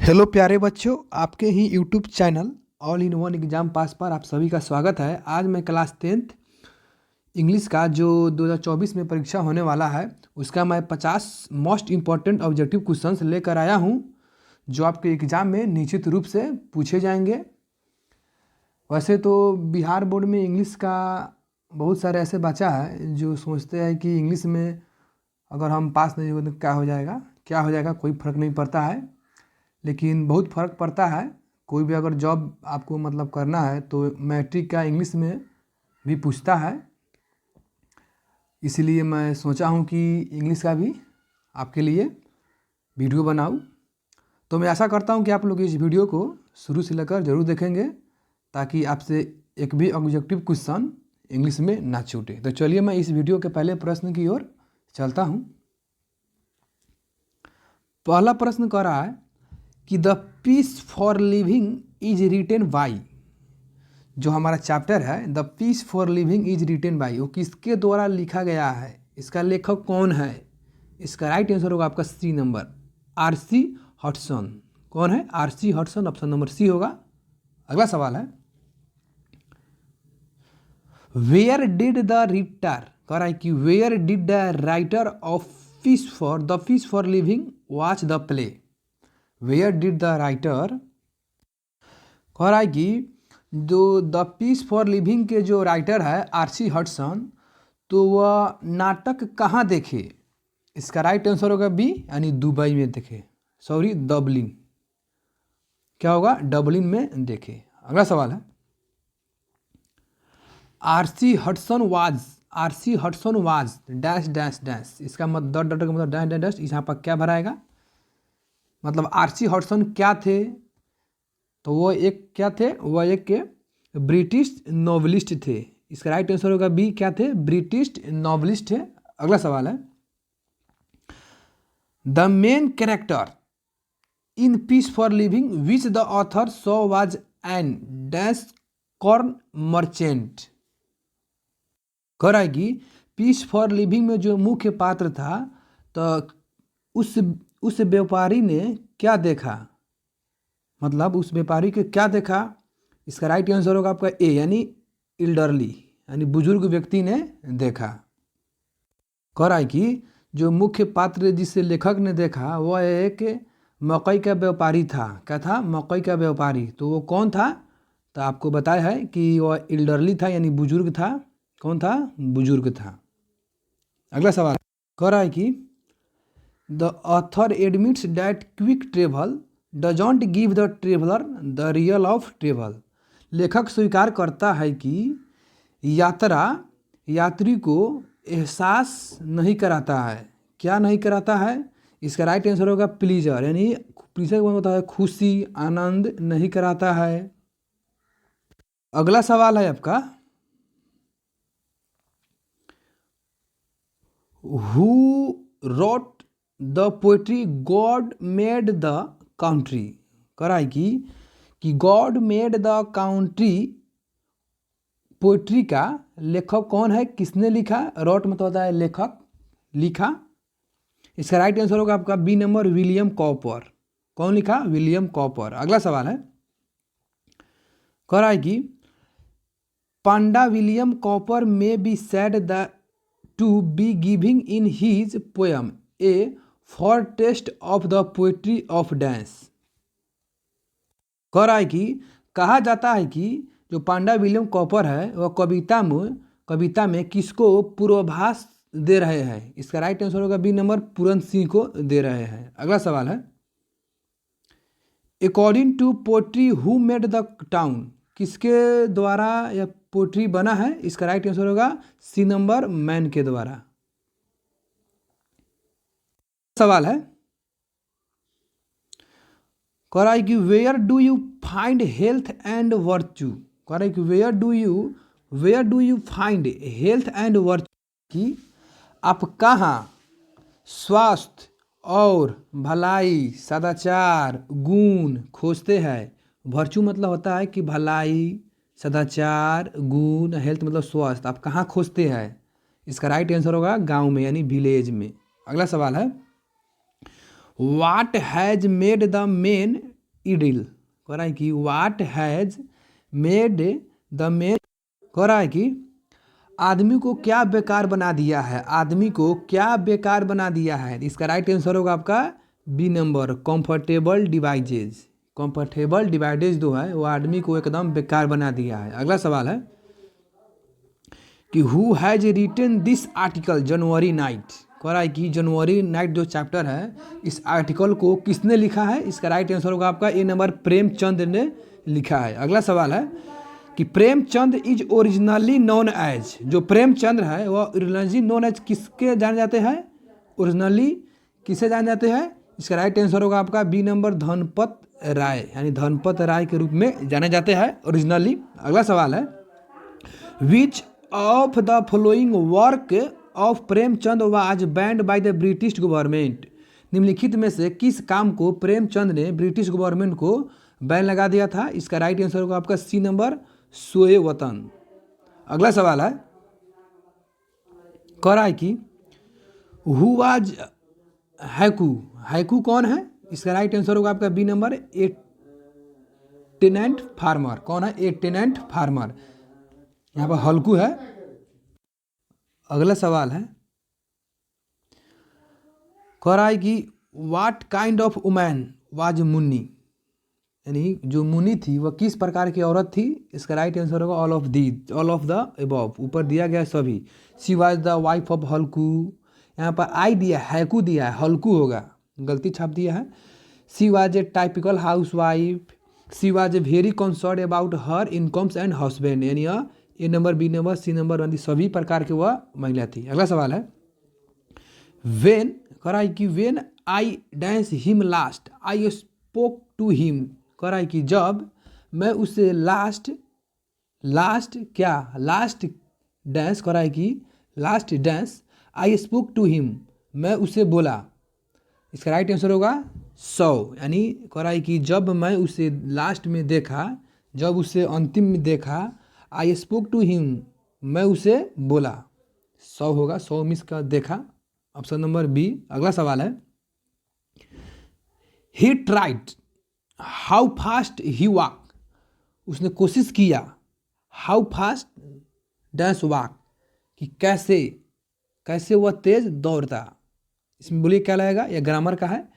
Hello प्यारे बच्चों, आपके ही YouTube channel all in one exam pass पर आप सभी का स्वागत है। आज मैं क्लास 10th इंग्लिश का जो 2024 में परीक्षा होने वाला है उसका मैं 50 मोस्ट इम्पॉर्टेंट ऑब्जेक्टिव क्वेश्चंस लेकर आया हूं, जो आपके एग्ज़ाम में निश्चित रूप से पूछे जाएंगे। वैसे तो बिहार बोर्ड में इंग्लिश का बहुत सारे ऐसे बच्चा है जो सोचते हैं कि इंग्लिश में अगर हम पास नहीं हुए तो क्या हो जाएगा, कोई फ़र्क नहीं पड़ता है। लेकिन बहुत फ़र्क पड़ता है। कोई भी अगर जॉब आपको मतलब करना है तो मैट्रिक का इंग्लिश में भी पूछता है। इसीलिए मैं सोचा हूँ कि इंग्लिश का भी आपके लिए वीडियो बनाऊँ। तो मैं आशा करता हूँ कि आप लोग इस वीडियो को शुरू से लेकर ज़रूर देखेंगे, ताकि आपसे एक भी ऑब्जेक्टिव क्वेश्चन इंग्लिश में ना छूटे। तो चलिए मैं इस वीडियो के पहले प्रश्न की ओर चलता हूँ। पहला प्रश्न कह रहा है कि the peace for living is written by, जो हमारा चैप्टर है the peace for living is written by, वो किसके द्वारा लिखा गया है, इसका लेखक कौन है। इसका राइट आंसर होगा आपका सी नंबर, आर.सी. हॉटसन। कौन है? आर.सी. हॉटसन। ऑप्शन नंबर सी होगा। अगला सवाल है वेयर डिड द रिटर, कह रहा है कि where did the writer of the fish for living watch the play. Where did the writer, कह रहा है कि जो द पीस फॉर लिविंग के जो राइटर है आर.सी. हॉटसन, तो वह नाटक कहाँ देखे। इसका राइट आंसर होगा बी, यानी दुबई में देखे। Sorry, Dublin. क्या होगा? डबलिन में देखे। अगला सवाल है R C. Hotson was dash dash dash. इसका मतलब डॉट का मतलब डैश डैश डैश। यहाँ पर क्या भराएगा? मतलब आर.सी. हॉटसन क्या थे? तो वो एक क्या थे? वह एक ब्रिटिश नॉवलिस्ट थे। इसका राइट आंसर होगा बी, क्या थे? ब्रिटिश नॉवलिस्ट थे। अगला सवाल है the main character in peace for living which the author so was an dash corn merchant. कह रहा है कि पीस फॉर लिविंग में जो मुख्य पात्र था, तो उस व्यापारी ने क्या देखा, मतलब उस व्यापारी के क्या देखा। इसका राइट आंसर होगा आपका ए, यानी इल्डरली, यानी बुजुर्ग व्यक्ति ने देखा। कह रहा है कि जो मुख्य पात्र जिसे लेखक ने देखा वह एक मकई का व्यापारी था। क्या था? मकई का व्यापारी। तो वो कौन था? तो आपको बताया है कि वह इल्डरली था, यानी बुजुर्ग था। कौन था? बुजुर्ग था। अगला सवाल कह रहा है कि the author admits that quick travel doesn't give the traveller the real of travel. लेखक स्वीकार करता है कि यात्रा यात्री को एहसास नहीं कराता है। क्या नहीं कराता है? इसका राइट आंसर होगा प्लीजर, यानी प्लीजर का मतलब होता है खुशी, आनंद नहीं कराता है। अगला सवाल है आपका who wrote the poetry God made the country. कह रहा है कि God made the country poetry का लेखक कौन है, किसने लिखा। रोट मतलब होता है लेखक, लिखा। इसका राइट आंसर होगा आपका बी नंबर, विलियम कॉपर। कौन लिखा? William Cowper. अगला सवाल है कह रहा है कि पांडा William Cowper may be said the to be giving in his poem a foretaste of the poetry of dance. कह रहा है कि कहा जाता है कि जो पांडा विलियम कॉपर है वह कविता में किसको पूर्वाभास दे रहे हैं। इसका राइट आंसर होगा बी नंबर, पूरन सिंह को दे रहे हैं। अगला सवाल है according to poetry who made the town. किसके द्वारा यह पोट्री बना है? इसका राइट आंसर होगा सी नंबर, मैन के द्वारा। सवाल है कह रहा है कि where do you find health and virtue. कह रहा है कि where do you find health and virtue, कि आप कहाँ स्वास्थ्य और भलाई, सदाचार, गुण खोजते हैं। वर्च्यू मतलब होता है कि भलाई, सदाचार, गुण। हेल्थ मतलब स्वास्थ्य। आप कहाँ खोजते हैं? इसका राइट आंसर होगा गांव में, यानी विलेज में। अगला सवाल है what has made the men idle, कह रहा है कि what has made the man, कह रहा है कि आदमी को क्या बेकार बना दिया है, आदमी को क्या बेकार बना दिया है। इसका राइट आंसर होगा आपका B number, comfortable devices. Comfortable devices जो है वो आदमी को एकदम बेकार बना दिया है। अगला सवाल है कि who has written this article January night, कह रहा है कि जनवरी नाइट जो चैप्टर है इस आर्टिकल को किसने लिखा है। इसका राइट आंसर होगा आपका ए नंबर, प्रेमचंद ने लिखा है। अगला सवाल है कि Premchand is originally known as, जो प्रेमचंद है वह ओरिजिनली नोन एज किसके जाने जाते हैं, ओरिजिनली किसे जाने जाते हैं। इसका राइट आंसर होगा आपका बी नंबर, धनपत राय, यानी धनपत राय के रूप में जाने जाते हैं ओरिजिनली। अगला सवाल है which of the following work of Premchand was band by the British government, निम्नलिखित में से किस काम को प्रेमचंद ने ब्रिटिश गवर्नमेंट को बैन लगा दिया था। इसका राइट आंसर होगा आपका सी नंबर, सोए वतन। अगला सवाल है कह रहा है कि हु वाज हैकू, हैकू कौन है। इसका राइट आंसर होगा आपका बी नंबर, ए टेनेंट फार्मर। कौन है, ए टेनेंट फार्मर, यहाँ पर हल्कू है। अगला सवाल है कह रहा है कि what kind of woman was Munni, यानी जो मुनि थी वह किस प्रकार की औरत थी। इसका राइट आंसर होगा all of the, all of the above, ऊपर दिया गया सभी। She was the wife of Halku, यहाँ पर आई दिया है, हैकू दिया है, हल्कू होगा, गलती छाप दिया है। She was a typical housewife, she was a very concern about her incomes and husband, यानी A number, B number, C number, यानी सभी प्रकार की वह महिला थी। अगला सवाल है वेन, कह रहा है कि when I dance him last I spoke to him, कह रहा है कि जब मैं उससे लास्ट क्या, लास्ट डांस, कह रहा है कि last dance I spoke to him, मैं उसे बोला। इसका राइट आंसर होगा 100, यानी कह रहा है कि जब मैं उसे लास्ट में देखा, जब उसे अंतिम में देखा, आई स्पोक टू हिम, मैं उसे बोला। 100 होगा, 100 मिस का देखा, ऑप्शन नंबर बी। अगला सवाल है he tried how fast he walk, उसने कोशिश किया, हाउ फास्ट डैश वॉक, कि कैसे कैसे वह तेज दौड़ता। इसमें बोलिए क्या लगेगा, यह ग्रामर का है।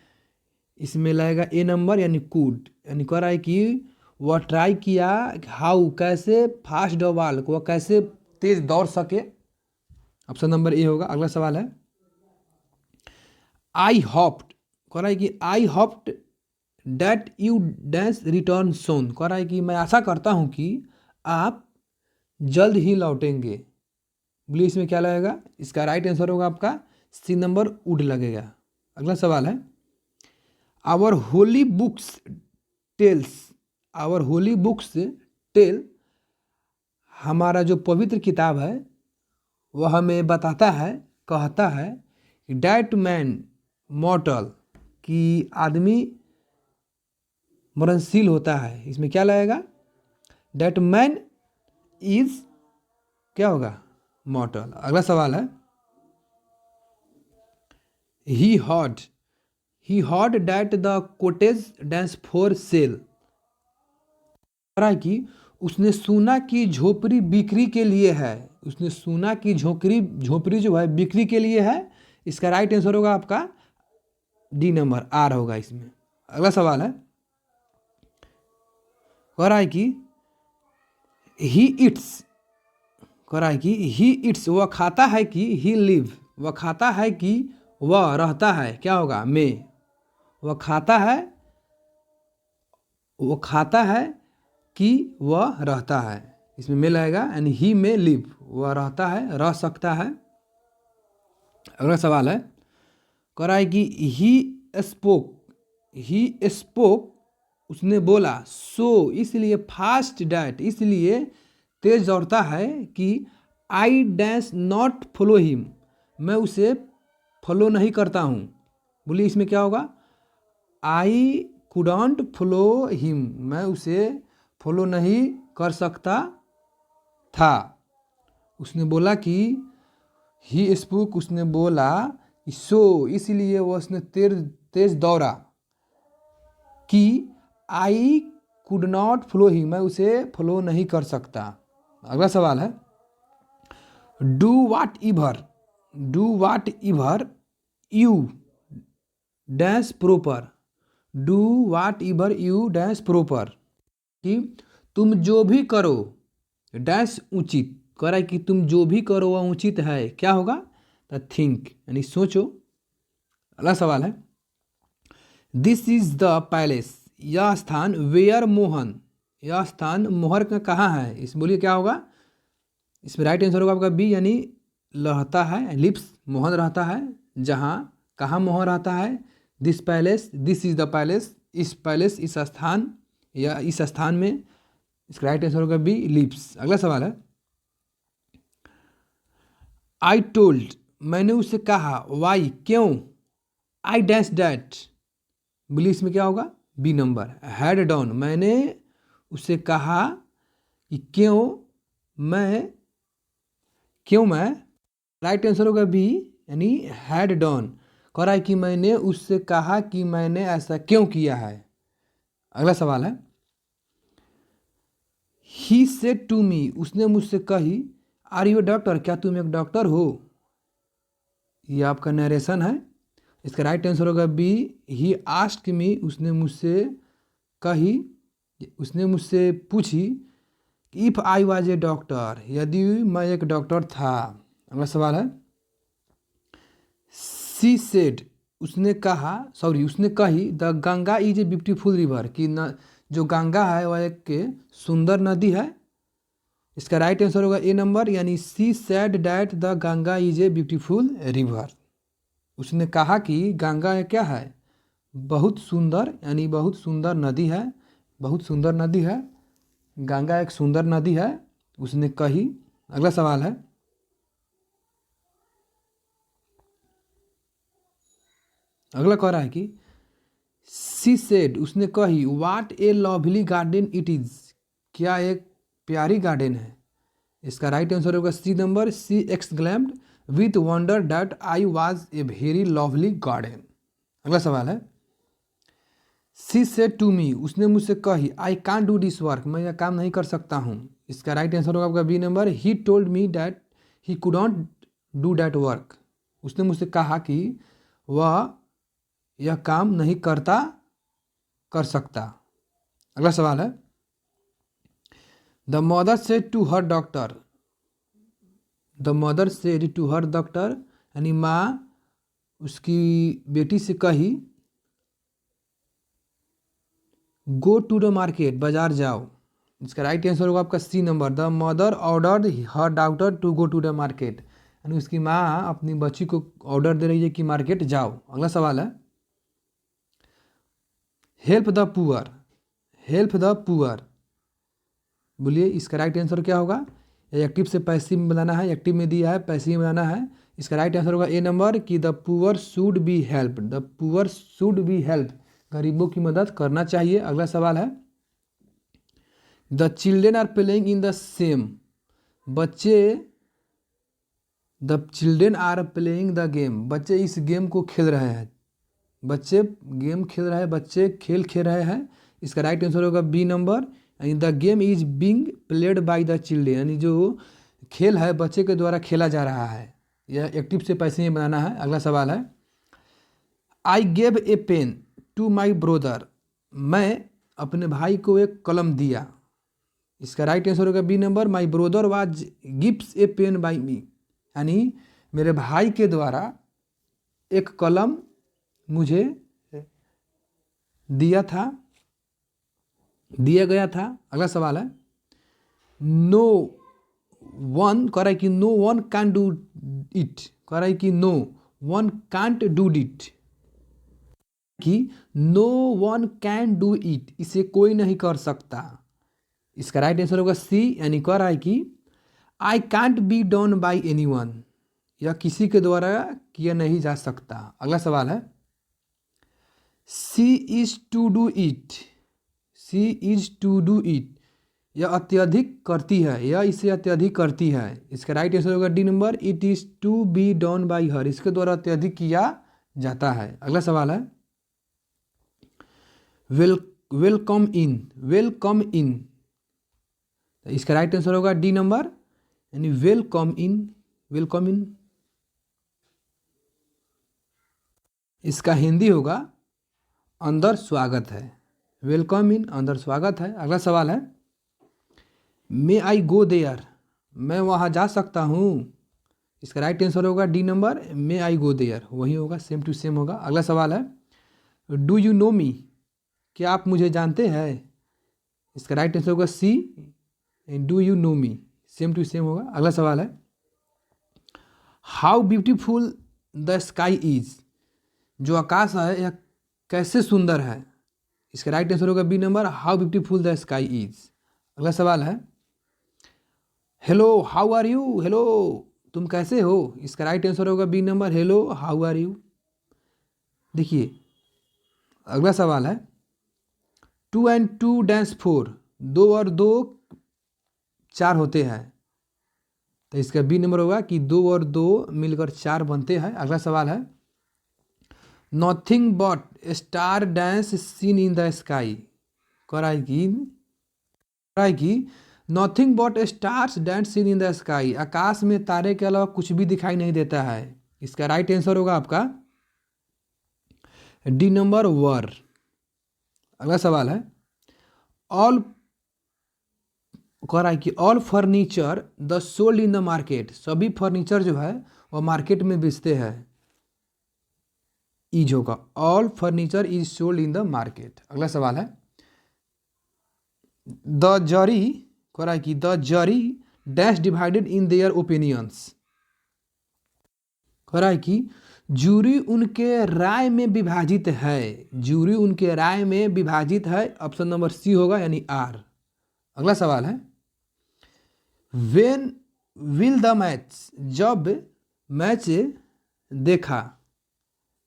इसमें लगेगा ए नंबर, यानी कूड, यानी कह रहा है कि वह ट्राई किया, हाउ कैसे, फास्ट वॉक वह कैसे तेज दौड़ सके। ऑप्शन नंबर ए होगा। अगला सवाल है आई होप्ड, कह रहा है कि I hoped that you dash return soon, कह रहा है कि मैं आशा करता हूँ कि आप जल्द ही लौटेंगे। बोलिए इसमें क्या लगेगा। इसका राइट आंसर होगा आपका सी नंबर, वुड लगेगा। अगला सवाल है our holy books tells, our holy books tell, हमारा जो पवित्र किताब है वह हमें बताता है, कहता है डैट मैन मॉर्टल, कि आदमी मरणशील होता है। इसमें क्या लगेगा, डैट मैन इज क्या होगा, मॉर्टल। अगला सवाल है he heard that the cottage dance for sale, रहा है कि उसने सुना कि झोपड़ी बिक्री के लिए है, उसने सुना कि झोपड़ी जो है बिक्री के लिए है। इसका राइट आंसर होगा आपका डी नंबर, आर होगा इसमें। अगला सवाल है कह रहा है कि ही इट्स, कह रहा है कि ही इट्स, वह खाता है कि ही लिव, वह खाता है कि वह रहता है, क्या होगा में, वह खाता है कि वह रहता है। इसमें में लगेगा, यानी ही में लिव, वह रहता है, रह सकता है। अगला सवाल है कह रहा है कि ही स्पोक, उसने बोला, सो इसलिए, फास्ट डैट इसलिए तेज दौड़ता है, कि I dash not follow him, मैं उसे फॉलो नहीं करता हूँ। बोलिए इसमें क्या होगा, आई कुडंट फॉलो हिम, मैं उसे फॉलो नहीं कर सकता था। उसने बोला कि ही स्पोक, उसने बोला, सो इसलिए वह उसने तेज दौड़ा, कि आई कुड नॉट फ्लो ही, मैं उसे फ्लो नहीं कर सकता। अगला सवाल है do watt इवर you dash proper, do watt इवर you dash proper, कि तुम जो भी करो डैश उचित, कह रहा है कि तुम जो भी करो वह उचित है, क्या होगा, द थिंक यानी सोचो। अगला सवाल है दिस इज द पैलेस, यह स्थान वेयर मोहन, यह स्थान मोहर का कहाँ है, इस बोलिए क्या होगा, इसमें राइट आंसर होगा आपका बी यानी रहता है, लिप्स मोहन रहता है, जहाँ कहाँ मोहर रहता है, this palace, this is the palace, इस पैलेस इस स्थान या इस स्थान में, इसका राइट आंसर होगा बी लिप्स। अगला सवाल है आई टोल्ड, मैंने उससे कहा, वाई क्यों, आई डैश डैट, बोलिए इसमें क्या होगा, बी नंबर हैड डॉन, मैंने उससे कहा कि क्यों मैं, राइट आंसर होगा बी यानी हैड डॉन, कह रहा है कि मैंने उससे कहा कि मैंने ऐसा क्यों किया है। अगला सवाल है ही सेड टू मी, उसने मुझसे कही, आर यू डॉक्टर, क्या तुम एक डॉक्टर हो, ये आपका नरेशन है, इसका राइट आंसर होगा बी ही आस्क्ड मी, उसने मुझसे कही, उसने मुझसे पूछी if I was A doctor, यदि मैं एक डॉक्टर था। अगला सवाल है सी सेड, उसने कही the Ganga is a beautiful river, कि न जो गंगा है वह एक सुंदर नदी है, इसका राइट आंसर होगा ए नंबर यानी she said that the Ganga is a beautiful river, उसने कहा कि गंगा क्या है, बहुत सुंदर यानी बहुत सुंदर नदी है, बहुत सुंदर नदी है, गंगा एक सुंदर नदी है, उसने कही। अगला सवाल है अगला कह रहा है कि सी सेड, उसने कही what a lovely garden it is, क्या एक प्यारी गार्डन है, इसका राइट आंसर होगा C number she exclaimed with wonder that I was a very lovely garden. अगला सवाल है सी सेड टू मी, उसने मुझसे कही I can't do this work, मैं यह काम नहीं कर सकता हूँ, इसका राइट आंसर होगा आपका B number he told me that he could not do that work, उसने मुझसे कहा कि वह यह काम नहीं कर सकता। अगला सवाल है the mother said to her doctor, the mother said to her doctor यानी माँ उसकी बेटी से कही गो टू द मार्केट, बाजार जाओ, इसका राइट आंसर होगा आपका C number the mother ordered her doctor to go to the market, यानी उसकी माँ अपनी बच्ची को ऑर्डर दे रही है कि मार्केट जाओ। अगला सवाल है हेल्प द पुअर, बोलिए इसका राइट आंसर क्या होगा, एक्टिव से पैसिव में बनाना है, एक्टिव में दिया है पैसिव में बनाना है, इसका राइट आंसर होगा ए नंबर कि the poor should be help, the poor should be help, गरीबों की मदद करना चाहिए। अगला सवाल है the children are playing in the same, the children are playing the game, बच्चे इस गेम को खेल रहे हैं, बच्चे गेम खेल रहे हैं, बच्चे खेल खेल रहे हैं, इसका राइट आंसर होगा बी नंबर यानी the game is being played by the children, यानी जो खेल है बच्चे के द्वारा खेला जा रहा है, यह एक्टिव से पैसे में बनाना है। अगला सवाल है I gave a pen to my brother, मैं अपने भाई को एक कलम दिया, इसका राइट आंसर होगा B number my brother was gifts a pen by me, यानी मेरे भाई के द्वारा एक कलम मुझे दिया गया था। अगला सवाल है नो वन, कह रहा है कि no one can do it, कह रहा है कि no one can't do it, कि no one can do it, इसे कोई नहीं कर सकता, इसका राइट आंसर होगा सी यानी कह रहा है कि I can't be done by any one, यह किसी के द्वारा किया नहीं जा सकता। अगला सवाल है she is to do it, she is to do it, यह अत्यधिक करती है, यह इसे अत्यधिक करती है, इसका राइट आंसर होगा D number it is to be done by her, इसके द्वारा अत्यधिक किया जाता है। अगला सवाल है वेलकम इन, वेलकम इन। तो इसका राइट आंसर होगा डी नंबर, यानी वेलकम इन, वेलकम इन। इसका हिंदी होगा अंदर स्वागत है, वेलकम इन अंदर स्वागत है। अगला सवाल है, मे आई गो देयर, मैं वहाँ जा सकता हूँ। इसका राइट आंसर होगा D number, may I go there, वही होगा, सेम टू सेम होगा। अगला सवाल है, डू यू नो मी, क्या आप मुझे जानते हैं। इसका राइट आंसर होगा C, do you know me, same to same होगा। अगला सवाल है, how beautiful the sky is, जो आकाश है यह कैसे सुंदर है। इसका राइट आंसर होगा B number, how beautiful the sky is. अगला सवाल है, हेलो हाउ आर यू, हेलो तुम कैसे हो। इसका राइट आंसर होगा B number, hello how are you. देखिए अगला सवाल है, 2 and 2 डैश 4, 2 और 2 4 होते हैं। तो इसका बी नंबर होगा कि 2 और 2 मिलकर 4 बनते हैं। अगला सवाल है, nothing but star dash seen in the sky, कराएगी nothing but stars dash seen in the sky, आकाश में तारे के अलावा कुछ भी दिखाई नहीं देता है। इसका राइट आंसर होगा आपका डी नंबर, वर। अगला सवाल है, all all furniture the sold in the market, सभी फर्नीचर जो है वह मार्केट में बेचते हैं। इज होगा, all furniture is sold in the market. अगला सवाल है, the jury the jury dash divided in their opinions, jury उनके राय में विभाजित है, जूरी उनके राय में विभाजित है। ऑप्शन नंबर सी होगा, यानी आर। अगला सवाल है, वेन विल द मैच, जब मैच देखा।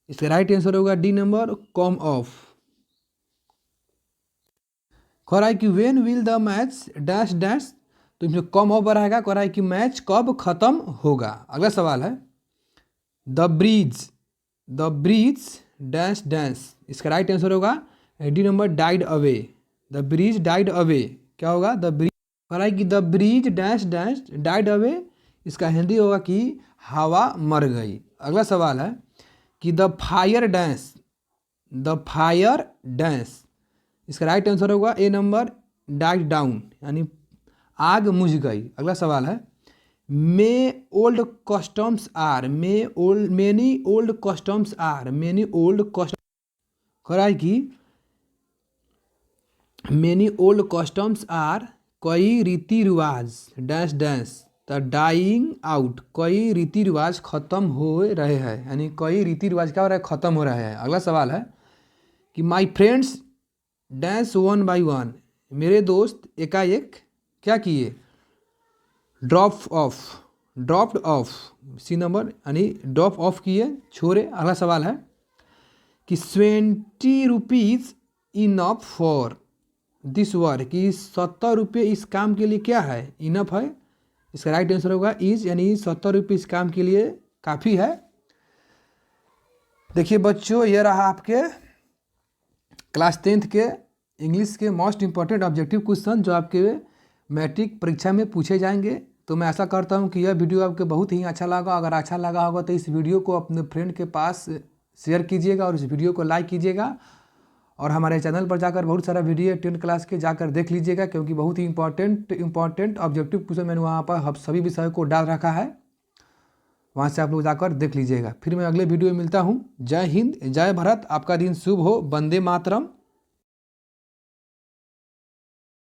इसका राइट आंसर होगा D number, come of. When will the match dash dash, तो इसमें कम ऑफ रहेगा। कि मैच कब खत्म होगा। अगला सवाल है, द ब्रिज डैश डैश, इसका राइट आंसर होगा D number, died away. The bridge died away, क्या होगा, the bridge. The bridge dash dash died away, इसका हिंदी होगा कि हवा मर गई। अगला सवाल है कि द फायर डैश, इसका राइट आंसर होगा ए नंबर, डाइड डाउन, यानी आग मुझ गई। अगला सवाल है, many old customs are, many old customs are, many old customs are, कई रीति रिवाज dash dash the dying out, कई रीति रिवाज खत्म हो रहे हैं, यानी कई रीति रिवाज क्या हो रहा है, खत्म हो रहे हैं। अगला सवाल है कि माई फ्रेंड्स डैश 1 by 1, मेरे दोस्त एकाएक क्या किए, ड्रॉप्ड ऑफ, सी नंबर, यानी ड्रॉप ऑफ किए, छोड़े। अगला सवाल है कि 20 rupees enough for this work, कि 70 रुपये इस काम के लिए क्या है, इनफ है। इसका राइट आंसर होगा इज, यानी 70 रुपये इस काम के लिए काफ़ी है। देखिए बच्चों, ये रहा आपके क्लास 10th के इंग्लिश के मोस्ट इंपॉर्टेंट ऑब्जेक्टिव क्वेश्चन जो आपके मैट्रिक परीक्षा में पूछे जाएंगे। तो मैं आशा करता हूं कि यह वीडियो आपको बहुत ही अच्छा लगा। अगर अच्छा लगा होगा तो इस वीडियो को अपने फ्रेंड के पास शेयर कीजिएगा और इस वीडियो को लाइक कीजिएगा। और हमारे चैनल पर जाकर बहुत सारा वीडियो 10th क्लास के जाकर देख लीजिएगा, क्योंकि बहुत ही इंपॉर्टेंट ऑब्जेक्टिव क्वेश्चन मैंने वहाँ पर सभी विषयों को डाल रखा है, वहाँ से आप लोग जाकर देख लीजिएगा। फिर मैं अगले वीडियो में मिलता हूँ। जय हिंद, जय भारत, आपका दिन शुभ हो। वंदे मातरम।